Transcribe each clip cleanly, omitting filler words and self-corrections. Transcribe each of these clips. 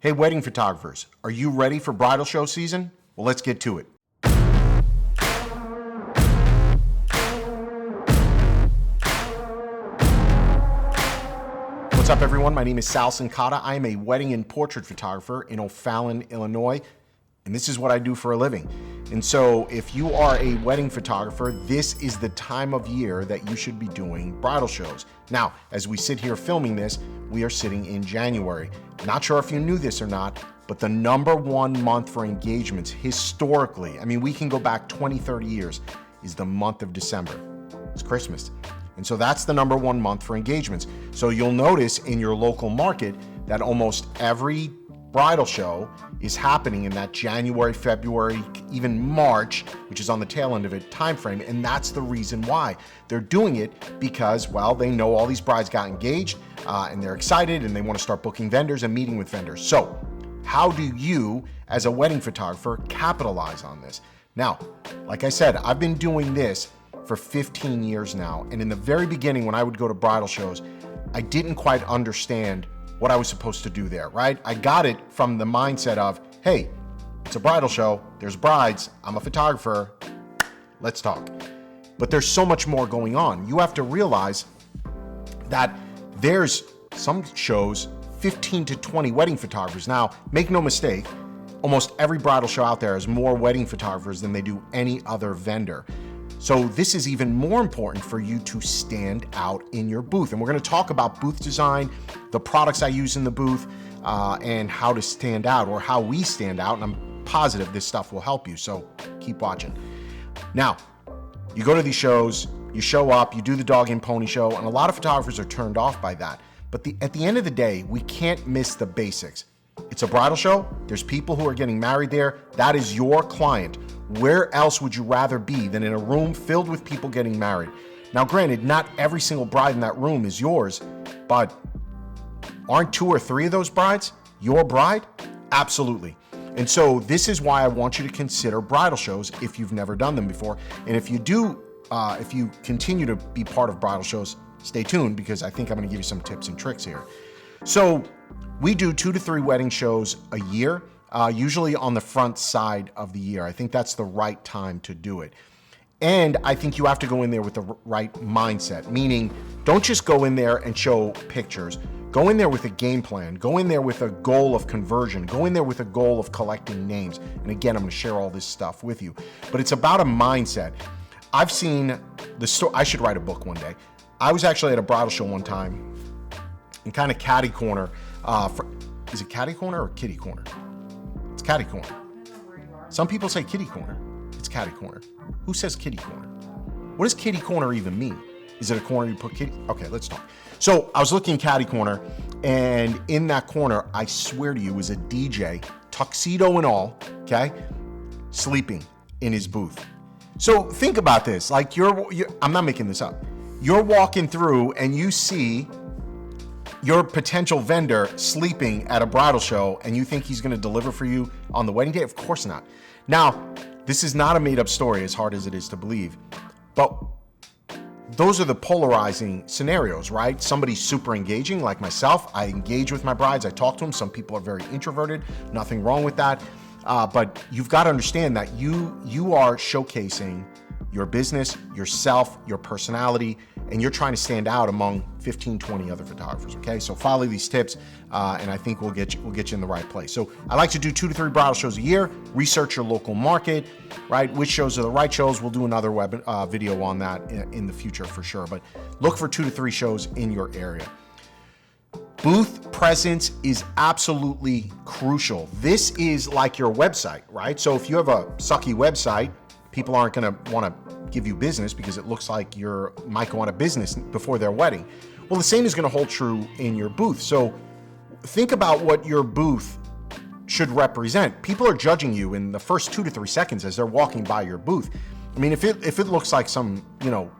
Hey, wedding photographers, are you ready for bridal show season? Well, let's get to it. What's up, everyone? My name is Sal Sincata. I am a wedding and portrait photographer in O'Fallon, Illinois, and this is what I do for a living. And so if you are a wedding photographer, this is the time of year that you should be doing bridal shows. Now, as we sit here filming this, we are sitting in January. Not sure if you knew this or not, but the #1 month for engagements historically, I mean, we can go back 20, 30 years, is the month of December. It's Christmas. And so that's the #1 month for engagements. So you'll notice in your local market that almost every bridal show is happening in that January, February, even March, which is on the tail end of it, time frame. And that's the reason why they're doing it, because, well, they know all these brides got engaged and they're excited and they want to start booking vendors and meeting with vendors. So how do you, as a wedding photographer, capitalize on this? Now, like I said, I've been doing this for 15 years now. And in the very beginning, when I would go to bridal shows, I didn't quite understand what I was supposed to do there, right? I got it from the mindset of, hey, it's a bridal show, there's brides, I'm a photographer, let's talk. But there's so much more going on. You have to realize that there's some shows, 15 to 20 wedding photographers. Now, make no mistake, almost every bridal show out there has more wedding photographers than they do any other vendor. So this is even more important for you to stand out in your booth. And we're going to talk about booth design, the products I use in the booth, and how to stand out, or how we stand out. And I'm positive this stuff will help you. So keep watching. Now, you go to these shows, you show up, you do the dog and pony show, and a lot of photographers are turned off by that. But at the end of the day, we can't miss the basics. It's a bridal show. There's people who are getting married there. That is your client. Where else would you rather be than in a room filled with people getting married? Now, granted, not every single bride in that room is yours, but aren't 2 or 3 of those brides your bride? Absolutely. And so this is why I want you to consider bridal shows if you've never done them before. And if you do, if you continue to be part of bridal shows, stay tuned, because I think I'm going to give you some tips and tricks here. So we do 2 to 3 wedding shows a year. Usually on the front side of the year. I think that's the right time to do it. And I think you have to go in there with the right mindset, meaning don't just go in there and show pictures. Go in there with a game plan. Go in there with a goal of conversion. Go in there with a goal of collecting names. And again, I'm going to share all this stuff with you. But it's about a mindset. I've seen the story. I should write a book one day. I was actually at a bridal show one time in kind of catty corner. Is it catty corner or kitty corner? Catty corner. Some people say kitty corner. It's catty corner. Who says kitty corner? What does kitty corner even mean? Is it a corner you put kitty? Okay, let's talk. So I was looking catty corner, and in that corner, I swear to you, was a DJ, tuxedo and all, okay, sleeping in his booth. So think about this. Like I'm not making this up. You're walking through and you see your potential vendor sleeping at a bridal show, and you think he's going to deliver for you on the wedding day? Of course not. Now, this is not a made-up story, as hard as it is to believe, but those are the polarizing scenarios, right? Somebody's super engaging, like myself. I engage with my brides. I talk to them. Some people are very introverted. Nothing wrong with that. But you've got to understand that you are showcasing your business, yourself, your personality, and you're trying to stand out among 15, 20 other photographers, okay? So follow these tips, and I think we'll get you in the right place. So I like to do 2 to 3 bridal shows a year, research your local market, right? Which shows are the right shows. We'll do another video on that in the future for sure, but look for 2 to 3 shows in your area. Booth presence is absolutely crucial. This is like your website, right? So if you have a sucky website, people aren't going to want to give you business because it looks like you might go on a business before their wedding. Well, the same is going to hold true in your booth. So think about what your booth should represent. People are judging you in the first 2 to 3 seconds as they're walking by your booth. I mean, if it looks like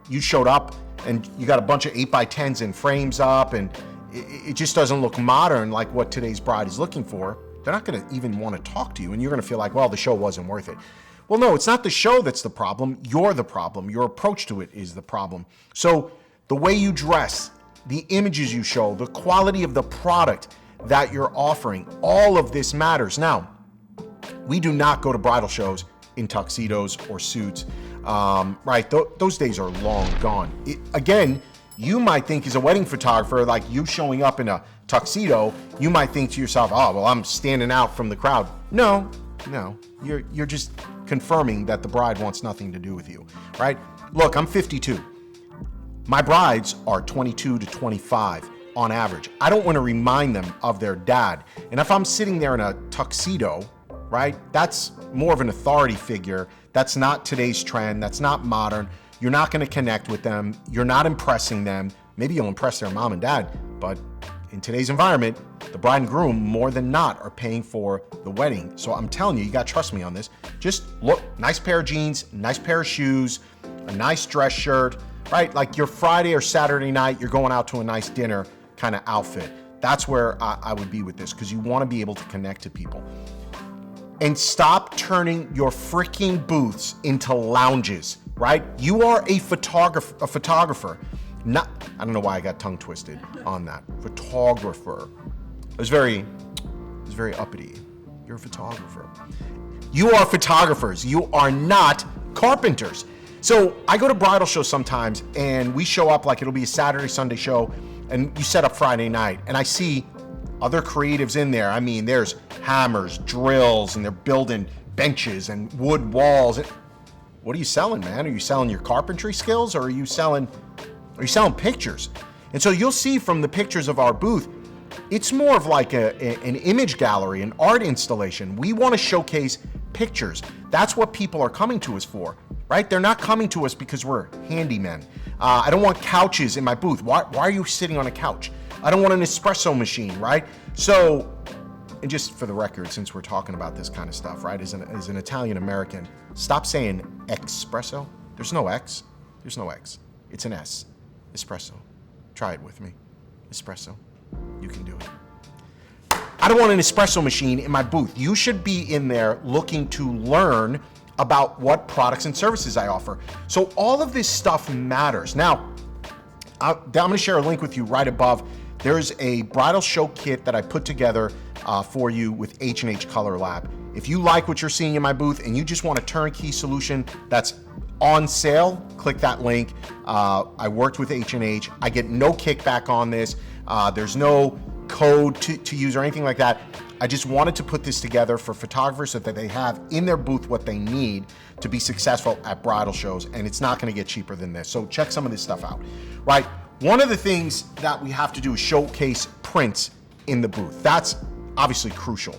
you showed up and you got a bunch of 8x10s and frames up, and it just doesn't look modern like what today's bride is looking for, they're not going to even want to talk to you, and you're going to feel like, well, the show wasn't worth it. Well, no, it's not the show that's the problem. You're the problem. Your approach to it is the problem. So the way you dress, the images you show, the quality of the product, that you're offering. All of this matters. Now, we do not go to bridal shows in tuxedos or suits, right? Those days are long gone. Again, you might think as a wedding photographer, like you showing up in a tuxedo, you might think to yourself, oh, well, I'm standing out from the crowd. No, you're just confirming that the bride wants nothing to do with you, right? Look, I'm 52. My brides are 22 to 25 on average. I don't want to remind them of their dad. And if I'm sitting there in a tuxedo, right, that's more of an authority figure. That's not today's trend. That's not modern. You're not going to connect with them. You're not impressing them. Maybe you'll impress their mom and dad, but in today's environment, the bride and groom more than not are paying for the wedding. So I'm telling you, you got to trust me on this. Just look, nice pair of jeans, nice pair of shoes, a nice dress shirt, right? Like your Friday or Saturday night, you're going out to a nice dinner kind of outfit. That's where I would be with this, because you want to be able to connect to people. And stop turning your freaking booths into lounges, right? You are a photographer. Not, I don't know why I got tongue twisted on that. Photographer. It was very uppity. You're a photographer. You are photographers. You are not carpenters. So I go to bridal shows sometimes and we show up like it'll be a Saturday, Sunday show, and you set up Friday night and I see other creatives in there. I mean, there's hammers, drills, and they're building benches and wood walls. What are you selling, man? Are you selling your carpentry skills, or are you selling pictures? And so you'll see from the pictures of our booth, it's more of like an image gallery, an art installation. We want to showcase pictures. That's what people are coming to us for, right? They're not coming to us because we're handymen. I don't want couches in my booth. Why are you sitting on a couch? I don't want an espresso machine, right? So, and just for the record, since we're talking about this kind of stuff, right? As an Italian American, stop saying espresso. There's no X. There's no X. It's an S. Espresso. Try it with me. Espresso. You can do it. I don't want an espresso machine in my booth. You should be in there looking to learn about what products and services I offer. So all of this stuff matters. Now, I'm going to share a link with you right above. There's a bridal show kit that I put together for you with H&H Color Lab. If you like what you're seeing in my booth and you just want a turnkey solution that's on sale, click that link. I worked with H&H. I get no kickback on this. There's no code to use or anything like that. I just wanted to put this together for photographers so that they have in their booth what they need to be successful at bridal shows, and it's not going to get cheaper than this. So check some of this stuff out, right? One of the things that we have to do is showcase prints in the booth. That's obviously crucial.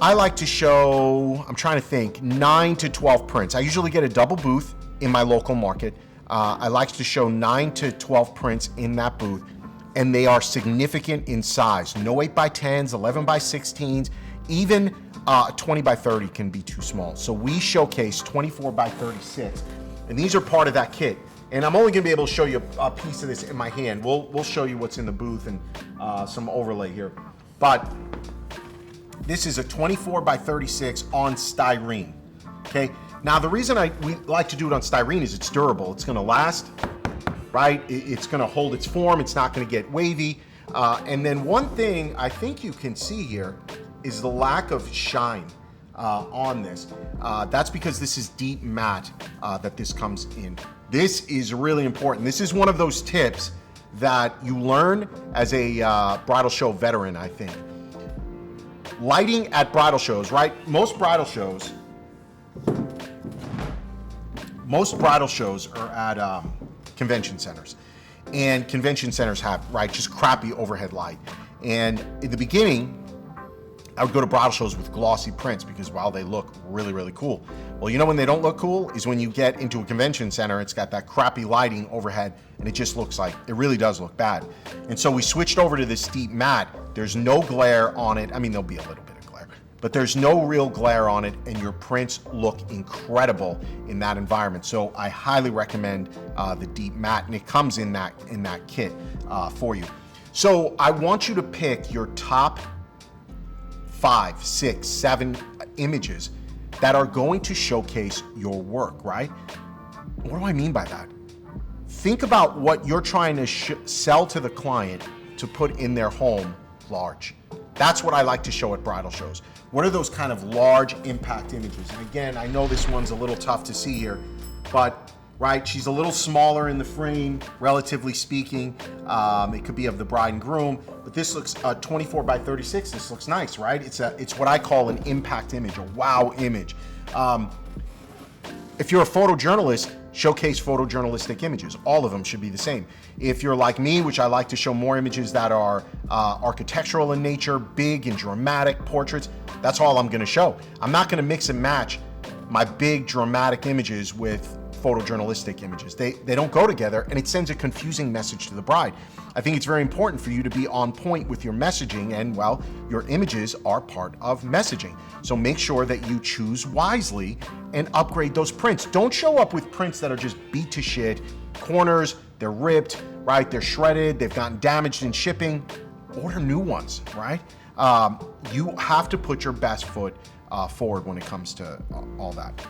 I like to show, I'm trying to think, 9 to 12 prints. I usually get a double booth in my local market. I like to show 9 to 12 prints in that booth, and they are significant in size. No 8x10s, 11x16s, even 20x30 can be too small. So we showcase 24x36, and these are part of that kit. And I'm only gonna be able to show you a piece of this in my hand. We'll show you what's in the booth and some overlay here. But this is a 24x36 on styrene, okay? Now the reason we like to do it on styrene is it's durable. It's gonna last, right? It's gonna hold its form. It's not gonna get wavy. And then one thing I think you can see here is the lack of shine on this. That's because this is deep matte that this comes in. This is really important. This is one of those tips that you learn as a bridal show veteran, I think. Lighting at bridal shows, right? Most bridal shows are at convention centers. And convention centers have, right, just crappy overhead light. And in the beginning, I would go to bridal shows with glossy prints because, wow, they look really, really cool. Well, you know when they don't look cool is when you get into a convention center, it's got that crappy lighting overhead, and it just looks like, it really does look bad. And so we switched over to this deep matte. There's no glare on it. I mean, there'll be a little bit of glare, but there's no real glare on it, and your prints look incredible in that environment. So I highly recommend the deep matte, and it comes in that kit for you. So I want you to pick your top 5, 6, 7 images that are going to showcase your work, right? What do I mean by that? Think about what you're trying to sell to the client to put in their home large. That's what I like to show at bridal shows. What are those kind of large impact images? And again, I know this one's a little tough to see here, but right, she's a little smaller in the frame, relatively speaking. It could be of the bride and groom, but this looks 24 by 36. This looks nice, right? It's what I call an impact image, a wow image. If you're a photojournalist, showcase photojournalistic images. All of them should be the same. If you're like me, which I like to show more images that are architectural in nature, big and dramatic portraits, that's all I'm gonna show. I'm not gonna mix and match my big dramatic images with photojournalistic images. They don't go together, and it sends a confusing message to the bride. I think it's very important for you to be on point with your messaging, and well, your images are part of messaging. So make sure that you choose wisely and upgrade those prints. Don't show up with prints that are just beat to shit. Corners, they're ripped, right? They're shredded, they've gotten damaged in shipping. Order new ones, right? You have to put your best foot forward when it comes to all that.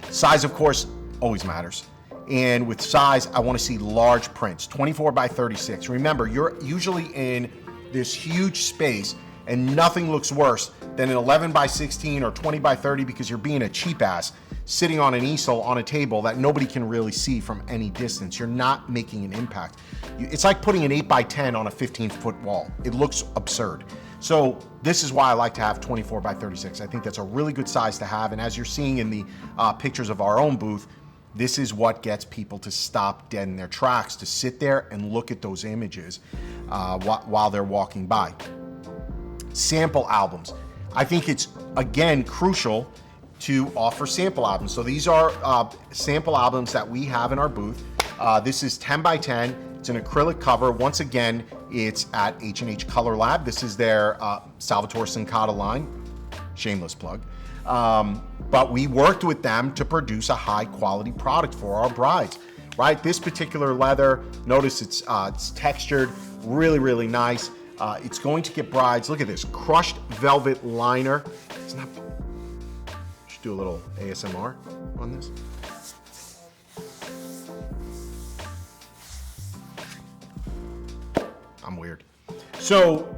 Size, of course, always matters. And with size, I want to see large prints, 24 by 36. Remember, you're usually in this huge space, and nothing looks worse than an 11 by 16 or 20 by 30 because you're being a cheap ass sitting on an easel on a table that nobody can really see from any distance. You're not making an impact. It's like putting an 8 by 10 on a 15-foot wall. It looks absurd. So this is why I like to have 24 by 36. I think that's a really good size to have. And as you're seeing in the pictures of our own booth, this is what gets people to stop dead in their tracks, to sit there and look at those images while they're walking by. Sample albums. I think it's, again, crucial to offer sample albums. So these are sample albums that we have in our booth. This is 10 by 10. It's an acrylic cover. Once again, it's at H&H Color Lab. This is their Salvatore Sincata line. Shameless plug. But we worked with them to produce a high quality product for our brides, right? This particular leather, notice it's textured, really, really nice. It's going to get brides, look at this, crushed velvet liner. It's not, should do a little ASMR on this. I'm weird. So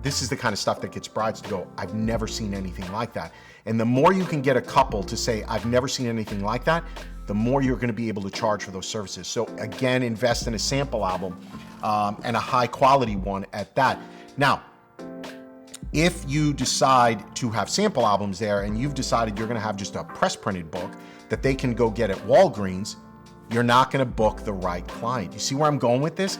this is the kind of stuff that gets brides to go, I've never seen anything like that. And the more you can get a couple to say, I've never seen anything like that, the more you're gonna be able to charge for those services. So again, invest in a sample album and a high quality one at that. Now, if you decide to have sample albums there and you've decided you're gonna have just a press printed book that they can go get at Walgreens, you're not gonna book the right client. You see where I'm going with this?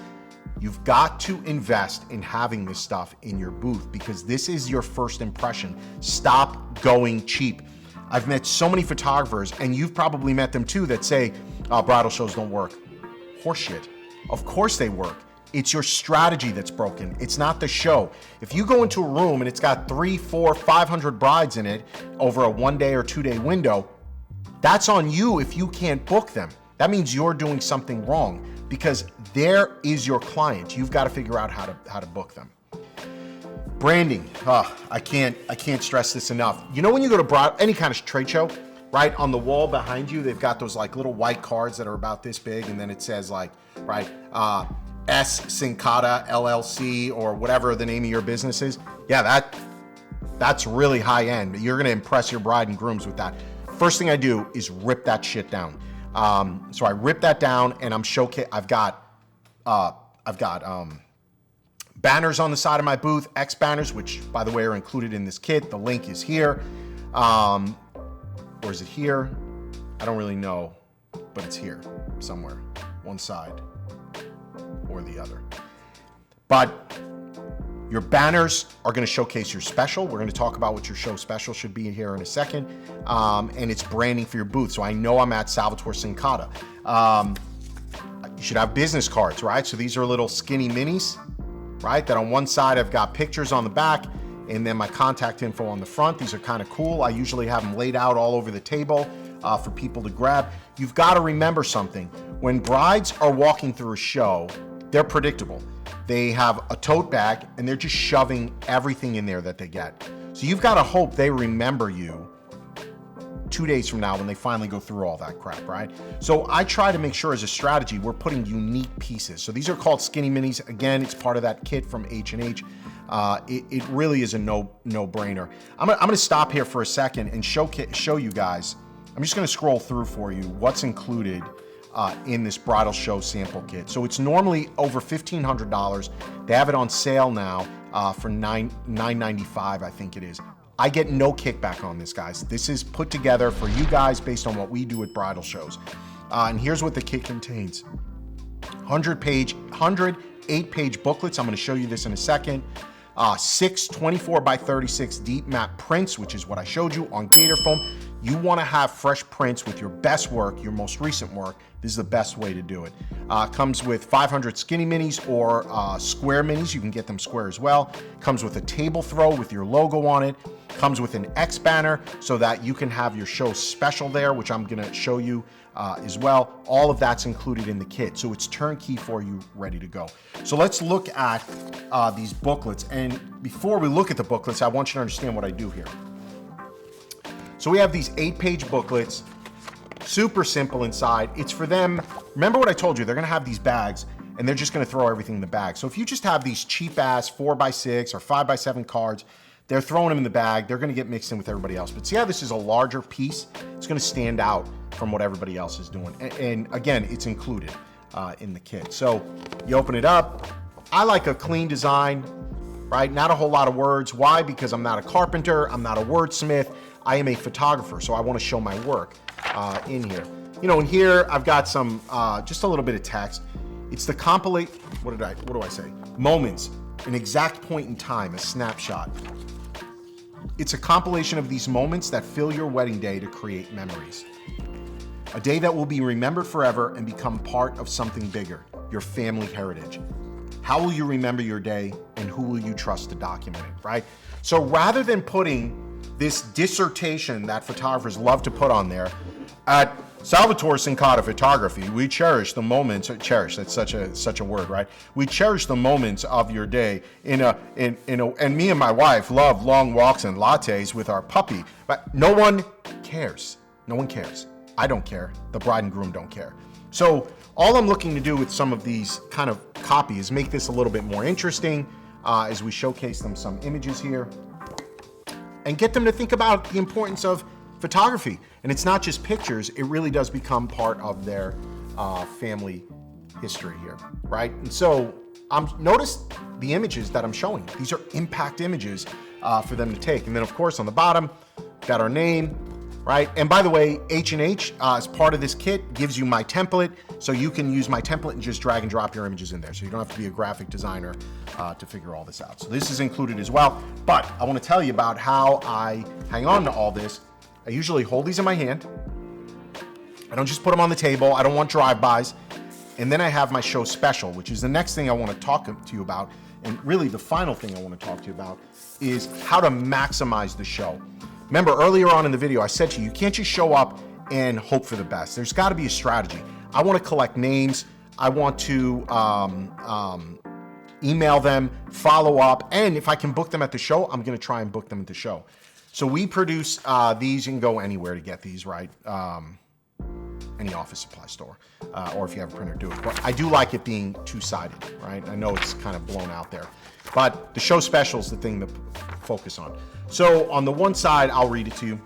You've got to invest in having this stuff in your booth because this is your first impression. Stop going cheap. I've met so many photographers, and you've probably met them too, that say, bridal shows don't work. Horseshit. Of course they work. It's your strategy that's broken. It's not the show. If you go into a room and it's got 300, 400, 500 brides in it over a 1 day or 2 day window, that's on you if you can't book them. That means you're doing something wrong because there is your client. You've got to figure out how to book them. Branding. I can't stress this enough. You know when you go to any kind of trade show, right? On the wall behind you, they've got those like little white cards that are about this big, and then it says like, right, S Sincata LLC or whatever the name of your business is. Yeah, that's really high end. You're gonna impress your bride and grooms with that. First thing I do is rip that shit down. So I rip that down and I've got banners on the side of my booth, X banners, which by the way are included in this kit. The link is here. Or is it here? I don't really know, but it's here somewhere, one side or the other. But your banners are going to showcase your special. We're going to talk about what your show special should be here in a second. And it's branding for your booth. So I know I'm at Salvatore Sincata. You should have business cards, right? So these are little skinny minis, right? That on one side I've got pictures on the back and then my contact info on the front. These are kind of cool. I usually have them laid out all over the table for people to grab. You've got to remember something. When brides are walking through a show, they're predictable. They have a tote bag and they're just shoving everything in there that they get. So you've got to hope they remember you 2 days from now when they finally go through all that crap, right? So I try to make sure as a strategy, we're putting unique pieces. So these are called skinny minis. Again, it's part of that kit from H&H. It really is a no-brainer. I'm gonna stop here for a second and show you guys. I'm just gonna scroll through for you what's included in this bridal show sample kit. So it's normally over $1,500. They have it on sale now for $9.95, I think it is. I get no kickback on this, guys. This is put together for you guys based on what we do at bridal shows. And here's what the kit contains. 108-page booklets. I'm gonna show you this in a second. 6 24 by 36 deep matte prints, which is what I showed you on gator foam. You want to have fresh prints with your best work, your most recent work. This is the best way to do it. Comes with 500 skinny minis or square minis. You can get them square as well. Comes with a table throw with your logo on it. Comes with an X banner so that you can have your show special there, which I'm going to show you as well. All of that's included in the kit. So it's turnkey for you, ready to go. So let's look at these booklets. And before we look at the booklets, I want you to understand what I do here. So we have these 8-page booklets, super simple inside. It's for them. Remember what I told you, they're gonna have these bags and they're just gonna throw everything in the bag. So if you just have these cheap ass 4x6 or 5x7 cards, they're throwing them in the bag, they're gonna get mixed in with everybody else. But see how this is a larger piece? It's gonna stand out from what everybody else is doing. And again, it's included in the kit. So you open it up. I like a clean design, right? Not a whole lot of words. Why? Because I'm not a carpenter, I'm not a wordsmith. I am a photographer, so I want to show my work in here. You know, in here I've got some just a little bit of text. It's the what do I say? Moments, an exact point in time, a snapshot. It's a compilation of these moments that fill your wedding day to create memories. A day that will be remembered forever and become part of something bigger, your family heritage. How will you remember your day and who will you trust to document it, right? So rather than putting this dissertation that photographers love to put on there, at Salvatore Sincata Photography, we cherish the moments. Cherish, that's such a word, right? We cherish the moments of your day. And me and my wife love long walks and lattes with our puppy. But no one cares. No one cares. I don't care. The bride and groom don't care. So all I'm looking to do with some of these kind of copy is make this a little bit more interesting as we showcase them some images here and get them to think about the importance of photography. And it's not just pictures, it really does become part of their family history here, right? And so notice the images that I'm showing. These are impact images for them to take. And then of course on the bottom, got our name, right? And by the way, H&H as part of this kit gives you my template, so you can use my template and just drag and drop your images in there. So you don't have to be a graphic designer to figure all this out. So this is included as well. But I want to tell you about how I hang on to all this. I usually hold these in my hand. I don't just put them on the table. I don't want drive-bys. And then I have my show special, which is the next thing I want to talk to you about. And really the final thing I want to talk to you about is how to maximize the show. Remember earlier on in the video, I said to you, you can't just show up and hope for the best. There's got to be a strategy. I want to collect names. I want to email them, follow up, and if I can book them at the show, I'm going to try and book them at the show. So we produce these. You can go anywhere to get these, right? Any office supply store, or if you have a printer, do it. But I do like it being two-sided, right? I know it's kind of blown out there, but the show special is the thing to focus on. So on the one side, I'll read it to you.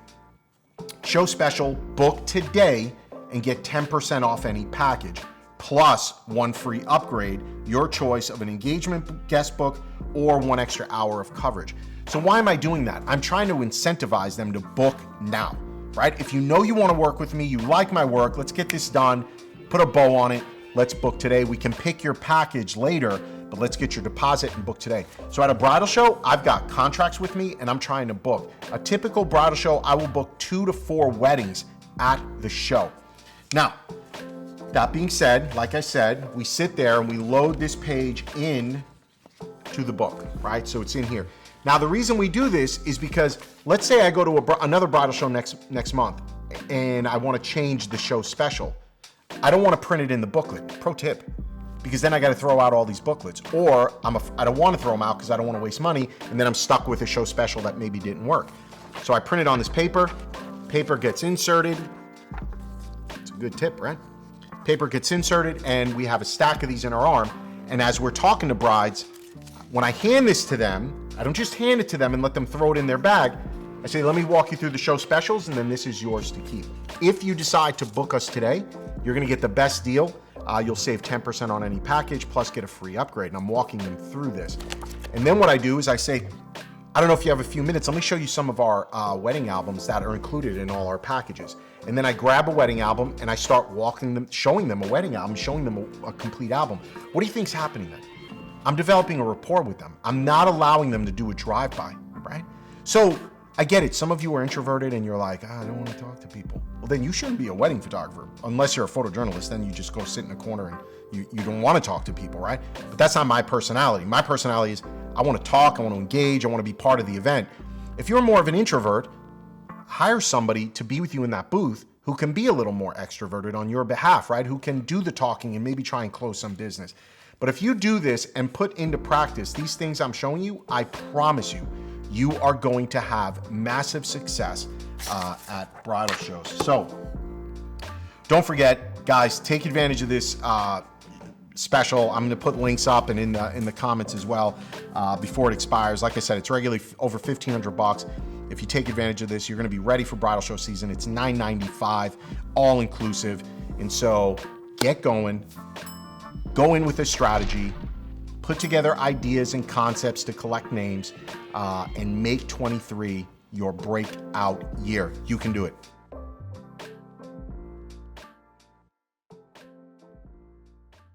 Show special, book today and get 10% off any package, plus 1 free upgrade, your choice of an engagement guest book or 1 extra hour of coverage. So why am I doing that? I'm trying to incentivize them to book now, right? If you know you want to work with me, you like my work, let's get this done, put a bow on it, let's book today. We can pick your package later, but let's get your deposit and book today. So at a bridal show, I've got contracts with me and I'm trying to book. A typical bridal show, I will book 2 to 4 weddings at the show. Now, that being said, like I said, we sit there and we load this page in to the book, right? So it's in here. Now, the reason we do this is because let's say I go to another bridal show next month and I want to change the show special. I don't want to print it in the booklet, pro tip, because then I got to throw out all these booklets, or I don't want to throw them out because I don't want to waste money, and then I'm stuck with a show special that maybe didn't work. So I print it on this paper, paper gets inserted. It's a good tip, right? Paper gets inserted, and we have a stack of these in our arm. And as we're talking to brides, when I hand this to them, I don't just hand it to them and let them throw it in their bag. I say, let me walk you through the show specials, and then this is yours to keep. If you decide to book us today, you're gonna get the best deal. You'll save 10% on any package, plus get a free upgrade. And I'm walking them through this. And then what I do is I say, I don't know if you have a few minutes, let me show you some of our wedding albums that are included in all our packages. And then I grab a wedding album and I start walking them, showing them a wedding album, showing them a complete album. What do you think's happening then? I'm developing a rapport with them. I'm not allowing them to do a drive-by, right? So I get it. Some of you are introverted and you're like, I don't want to talk to people. Well, then you shouldn't be a wedding photographer. Unless you're a photojournalist, then you just go sit in a corner and you don't want to talk to people, right? But that's not my personality. My personality is I want to talk, I want to engage, I want to be part of the event. If you're more of an introvert, hire somebody to be with you in that booth who can be a little more extroverted on your behalf, right? Who can do the talking and maybe try and close some business. But if you do this and put into practice these things I'm showing you, I promise you, you are going to have massive success at bridal shows. So don't forget, guys, take advantage of this special. I'm going to put links up and in the comments as well before it expires. Like I said, it's regularly over $1,500. If you take advantage of this, you're going to be ready for bridal show season. It's $995, all inclusive. And so get going. Go in with a strategy, put together ideas and concepts to collect names, and make 23 your breakout year. You can do it.